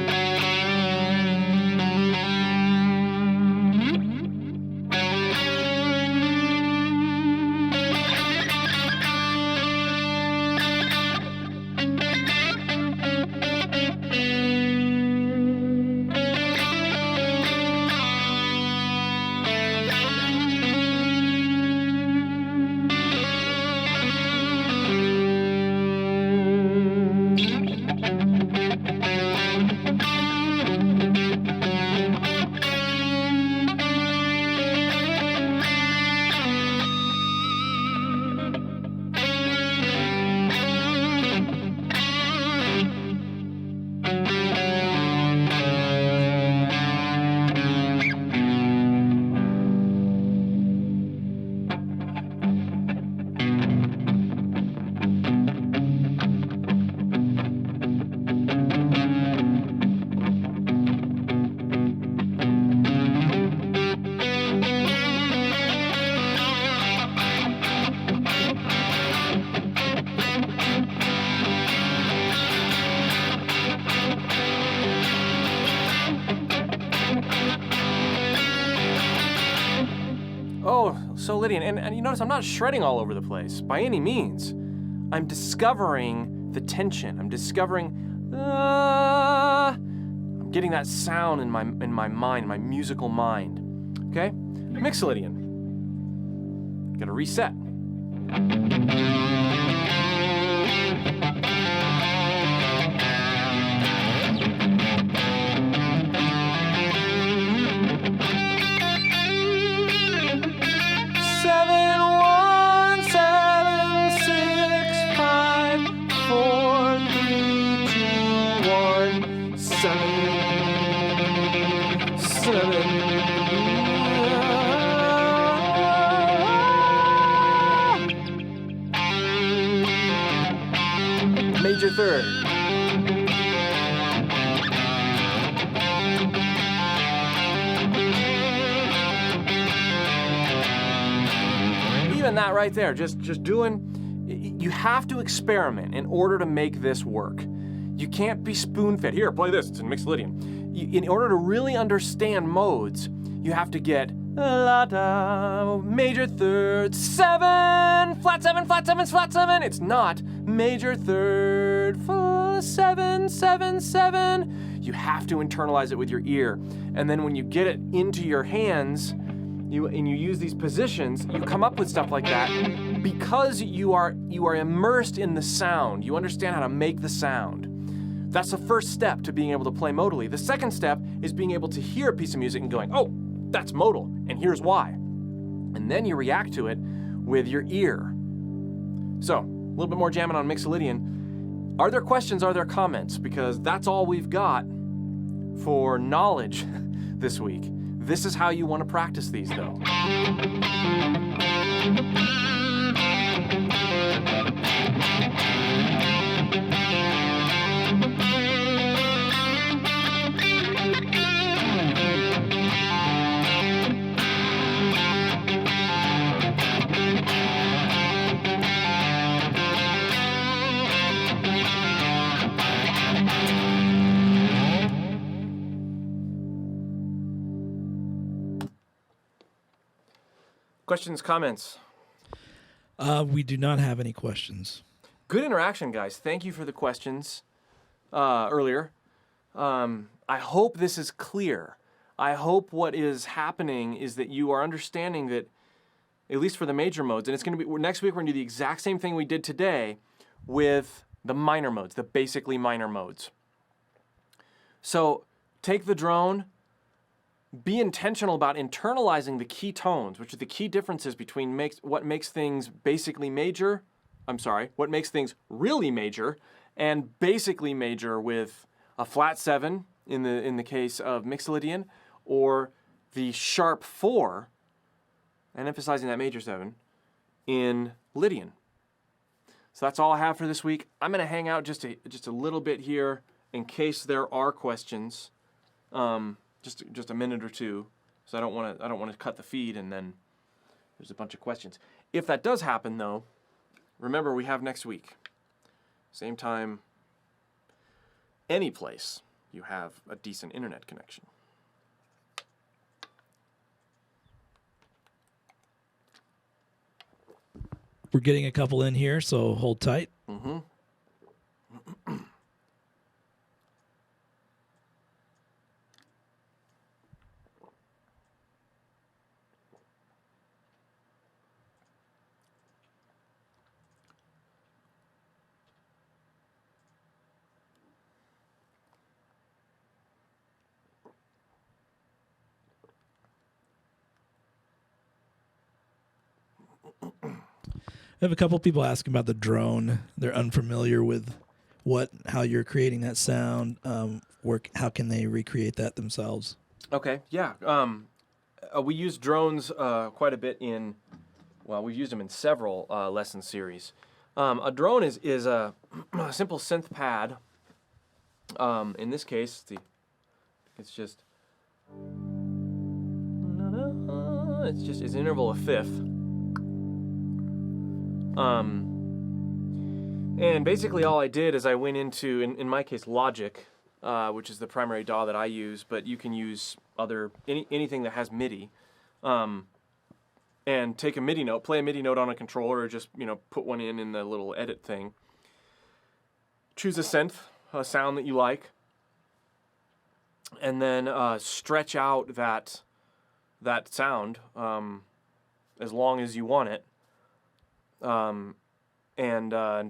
Oh, so Lydian, and you notice I'm not shredding all over the place by any means. I'm discovering the tension. I'm discovering, I'm getting that sound in my mind, my musical mind. Okay? Mixolydian. Gotta reset. Major third. Even that right there, just doing, you have to experiment in order to make this work. You can't be spoon-fed. Here, play this, it's in Mixolydian. In order to really understand modes, you have to get la da, major third, 7, flat 7, flat 7, flat 7. It's not major third, 7, 7, 7. You have to internalize it with your ear. And then when you get it into your hands, you use these positions, you come up with stuff like that because you are immersed in the sound. You understand how to make the sound. That's the first step to being able to play modally. The second step is being able to hear a piece of music and going, oh, that's modal, and here's why. And then you react to it with your ear. So, a little bit more jamming on Mixolydian. Are there questions, are there comments? Because that's all we've got for knowledge this week. This is how you want to practice these, though. Questions, comments? We do not have any questions. Good interaction, guys. Thank you for the questions earlier. I hope this is clear. I hope what is happening is that you are understanding that, at least for the major modes, and it's going to be, next week we're going to do the exact same thing we did today with the minor modes, the basically minor modes. So take the drone, be intentional about internalizing the key tones, which are the key differences between what makes things basically major, what makes things really major, and basically major with a flat 7 in the case of Mixolydian, or the sharp 4, and emphasizing that major 7, in Lydian. So that's all I have for this week. I'm going to hang out just a little bit here in case there are questions. Just a minute or two, so I don't want to cut the feed and then there's a bunch of questions. If that does happen, though, remember we have next week, same time, any place you have a decent internet connection. We're getting a couple in here, so hold tight. Mm-hmm. I have a couple people asking about the drone. They're unfamiliar with how you're creating that sound. How can they recreate that themselves? Okay, yeah. We use drones quite a bit we've used them in several lesson series. A drone is a simple synth pad. In this case, it's an interval of fifth. And basically all I did is I went into, in my case, Logic, which is the primary DAW that I use, but you can use anything that has MIDI. and take a MIDI note, play a MIDI note on a controller, or just, put one in the little edit thing. Choose a synth, a sound that you like, and then stretch out that sound as long as you want it, and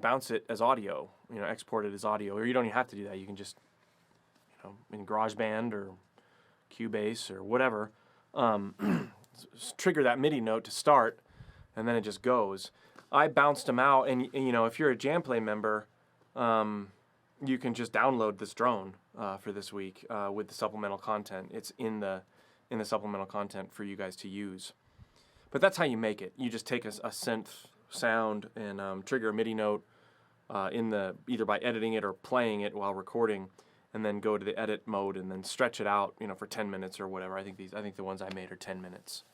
bounce it as audio. Export it as audio, or you don't even have to do that. You can just, in GarageBand or Cubase or whatever, trigger that MIDI note to start, and then it just goes. I bounced them out, and if you're a JamPlay member, you can just download this drone for this week with the supplemental content. It's in the supplemental content for you guys to use. But that's how you make it. You just take a synth sound and trigger a MIDI note either by editing it or playing it while recording, and then go to the edit mode and then stretch it out, for 10 minutes or whatever. I think the ones I made are 10 minutes.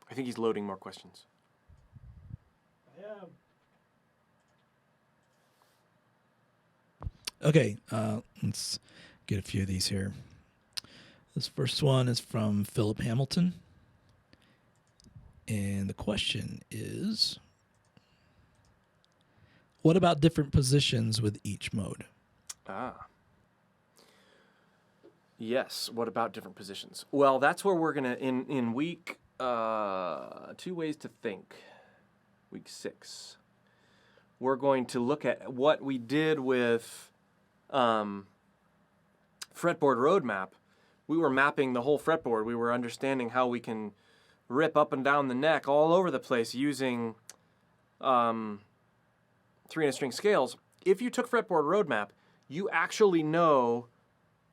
I think he's loading more questions. I am. Okay, let's get a few of these here. This first one is from Philip Hamilton. And the question is, what about different positions with each mode? Yes, what about different positions? Well, that's where we're going to, in week 2 Ways to Think, week 6, we're going to look at what we did with fretboard roadmap. We were mapping the whole fretboard. We were understanding how we can rip up and down the neck all over the place using 3-string scales. If you took fretboard roadmap, you actually know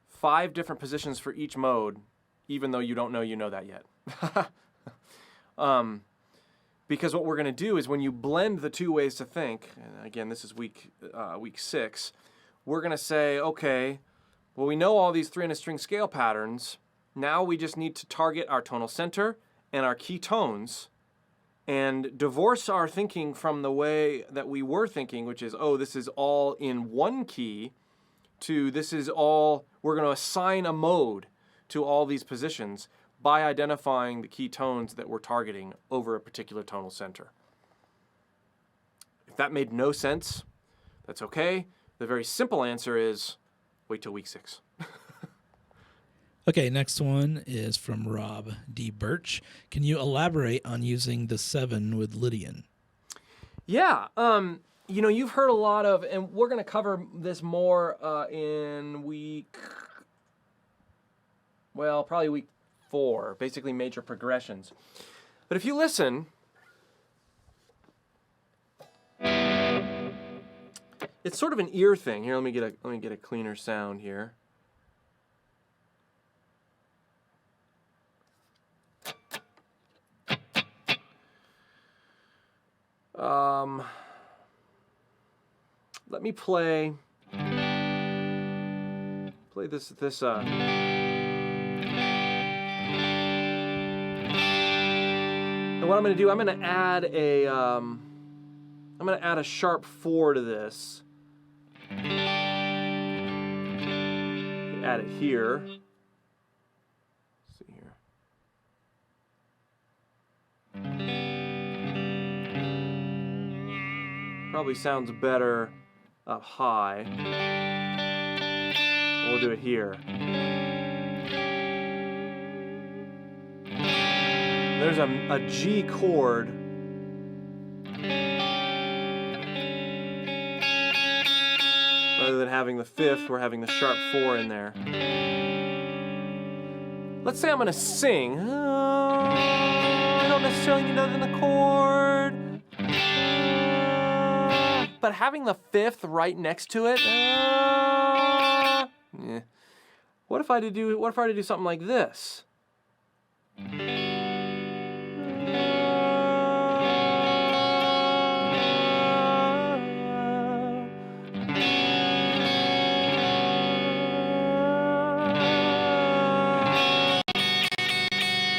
5 different positions for each mode, even though you don't know you know that yet. Because what we're going to do is when you blend the 2 Ways to Think, and again, this is week 6, we're going to say, okay, well, we know all these 3-string scale patterns. Now we just need to target our tonal center and our key tones and divorce our thinking from the way that we were thinking, which is, oh, this is all in one key, to this is all, we're going to assign a mode to all these positions by identifying the key tones that we're targeting over a particular tonal center. If that made no sense, that's okay. The very simple answer is wait till week 6. Okay, next one is from Rob D. Birch. Can you elaborate on using the 7 with Lydian? Yeah, you've heard a lot of, and we're going to cover this more in probably week 4, basically major progressions. But if you listen, it's sort of an ear thing. Here, let me get a cleaner sound here. Let me play this and what I'm going to do, I'm going to add a sharp 4 to this. Add it here. Let's see here. Probably sounds better up high. We'll do it here. There's a G chord. Rather than having the 5th, we're having the sharp 4 in there. Let's say I'm going to sing. I don't necessarily need another chord. But having the 5th right next to it. What if I were to do something like this?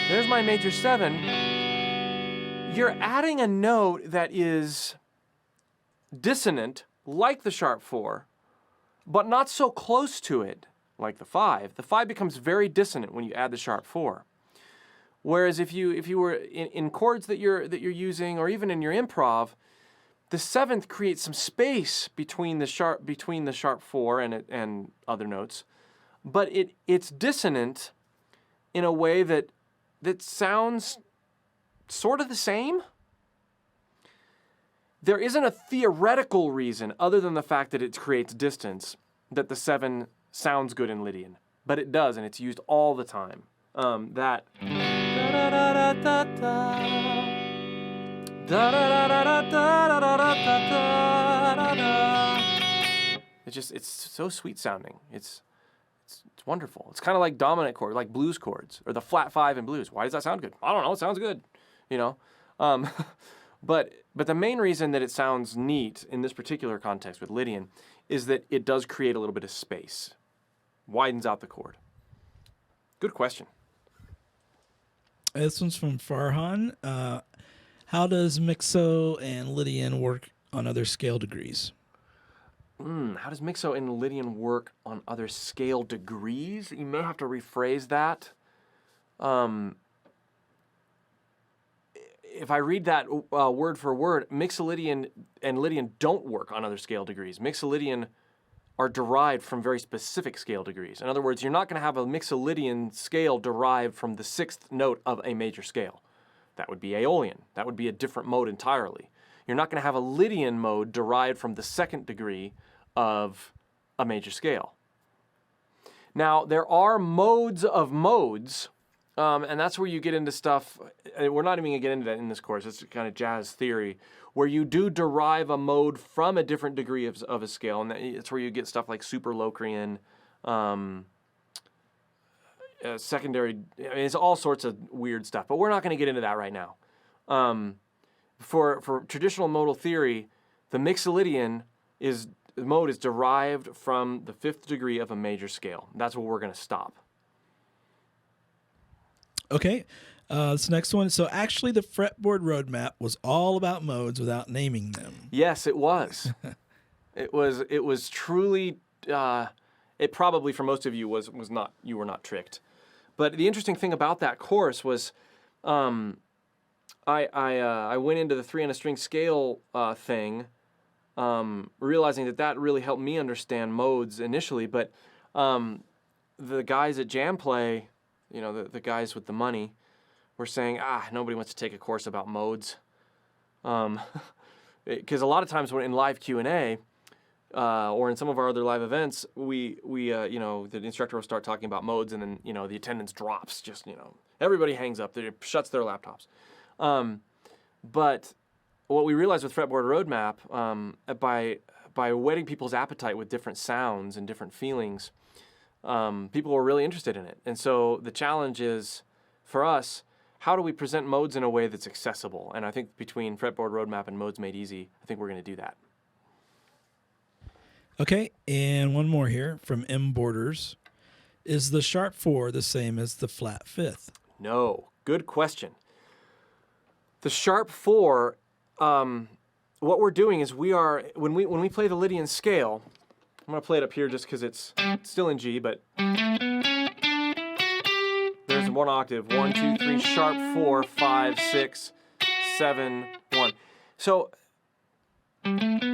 There's my major 7. You're adding a note that is dissonant, like the sharp 4, but not so close to it like the 5. The 5 becomes very dissonant when you add the sharp 4. Whereas if you were in chords that you're using, or even in your improv, the 7th creates some space between the sharp 4 and other notes, but it's dissonant in a way that sounds sort of the same. There isn't a theoretical reason, other than the fact that it creates distance, that the 7 sounds good in Lydian, but it does, and it's used all the time. That. It's so sweet sounding. It's wonderful. It's kind of like dominant chord, like blues chords, or the flat 5 in blues. Why does that sound good? I don't know. It sounds good, you know. But the main reason that it sounds neat in this particular context with Lydian is that it does create a little bit of space, widens out the chord. Good question. This one's from Farhan. How does Mixo and Lydian work on other scale degrees? How does Mixo and Lydian work on other scale degrees? You may have to rephrase that. If I read that word for word, Mixolydian and Lydian don't work on other scale degrees. Mixolydian are derived from very specific scale degrees. In other words, you're not going to have a Mixolydian scale derived from the 6th note of a major scale. That would be Aeolian. That would be a different mode entirely. You're not going to have a Lydian mode derived from the 2nd degree of a major scale. Now, there are modes of modes, and that's where you get into stuff. We're not even going to get into that in this course. It's kind of jazz theory, where you do derive a mode from a different degree of a scale, and it's where you get stuff like Superlocrian, secondary. I mean, it's all sorts of weird stuff, but we're not going to get into that right now. For traditional modal theory, the Mixolydian mode is derived from the 5th degree of a major scale. That's where we're going to stop. Okay, this next one. So actually the fretboard roadmap was all about modes without naming them. Yes, it was. It was truly, it probably for most of you was not, you were not tricked. But the interesting thing about that course was I went into the 3 on a string scale thing, realizing that really helped me understand modes initially. But the guys at Jam Play, you know, the guys with the money, were saying, nobody wants to take a course about modes. Because a lot of times when in live Q&A, or in some of our other live events, we the instructor will start talking about modes, and then, the attendance drops. Just, everybody hangs up, shuts their laptops. But what we realized with Fretboard Roadmap, by whetting people's appetite with different sounds and different feelings, people were really interested in it. And so the challenge is, for us, how do we present modes in a way that's accessible? And I think between Fretboard Roadmap and Modes Made Easy, I think we're going to do that. Okay, and one more here from M Borders. Is the sharp 4 the same as the flat 5th? No. Good question. The sharp 4, what we're doing is when we play the Lydian scale, I'm going to play it up here just because it's still in G, but there's one octave. 1, 2, 3, sharp 4, 5, 6, 7, 1. So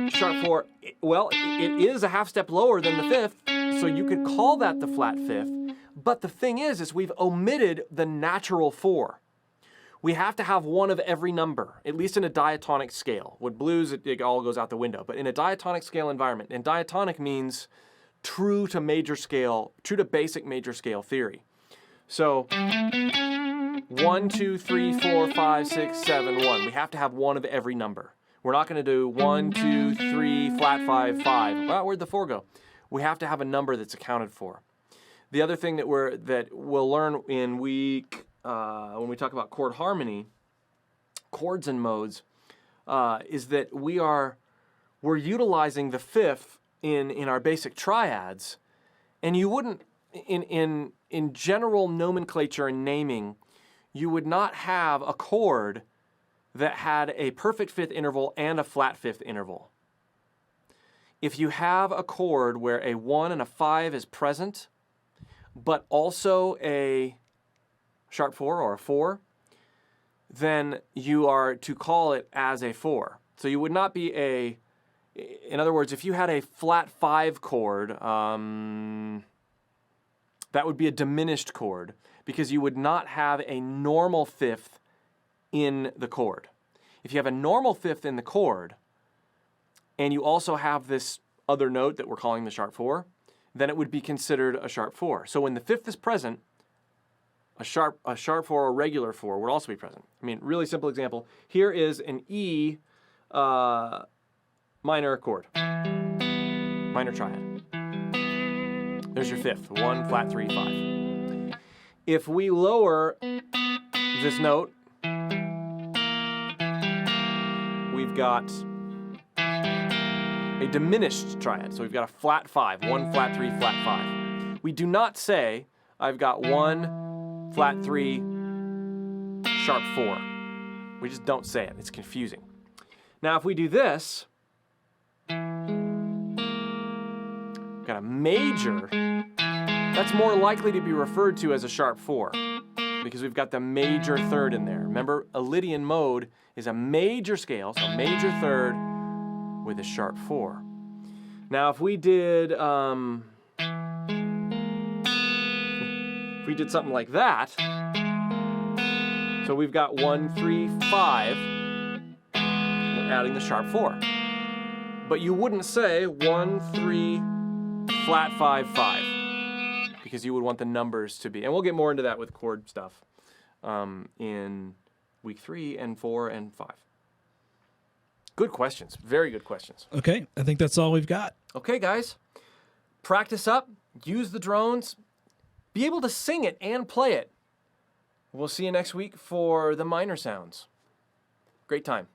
sharp 4, well, it is a half step lower than the 5th, so you could call that the flat 5th. But the thing is we've omitted the natural 4. We have to have one of every number, at least in a diatonic scale. With blues, it all goes out the window. But in a diatonic scale environment, and diatonic means true to basic major scale theory. So 1, 2, 3, 4, 5, 6, 7, 1. We have to have one of every number. We're not going to do 1, 2, 3, flat 5, 5. Well, where'd the 4 go? We have to have a number that's accounted for. The other thing that we'll learn in week when we talk about chord harmony, chords and modes, is that we're utilizing the 5th in our basic triads, and you wouldn't in general nomenclature and naming, you would not have a chord that had a perfect 5th interval and a flat 5th interval. if you have a chord where a 1 and a 5 is present, but also a sharp 4 or a 4, then you are to call it as a 4. So you would not be in other words, if you had a flat 5 chord, that would be a diminished chord because you would not have a normal fifth in the chord. If you have a normal fifth in the chord, and you also have this other note that we're calling the sharp 4, then it would be considered a sharp 4. So when the fifth is present, a sharp 4 or regular 4 would also be present. I mean, really simple example. Here is an E minor chord, minor triad. There's your fifth, 1, flat 3, 5. If we lower this note, we've got a diminished triad. So we've got a flat 5, 1, flat 3, flat 5. We do not say, I've got 1, flat 3, sharp 4. We just don't say it. It's confusing. Now, if we do this, got a major, that's more likely to be referred to as a sharp 4 because we've got the major third in there. Remember, a Lydian mode is a major scale, so a major third with a sharp 4. Now, if we did something like that, so we've got 1, 3, 5, we're adding the sharp 4. But you wouldn't say 1, 3, flat 5, 5, because you would want the numbers to be, and we'll get more into that with chord stuff in week 3 and 4 and 5. Good questions, very good questions. Okay, I think that's all we've got. Okay, guys, practice up, use the drones, be able to sing it and play it. We'll see you next week for the minor sounds. Great time.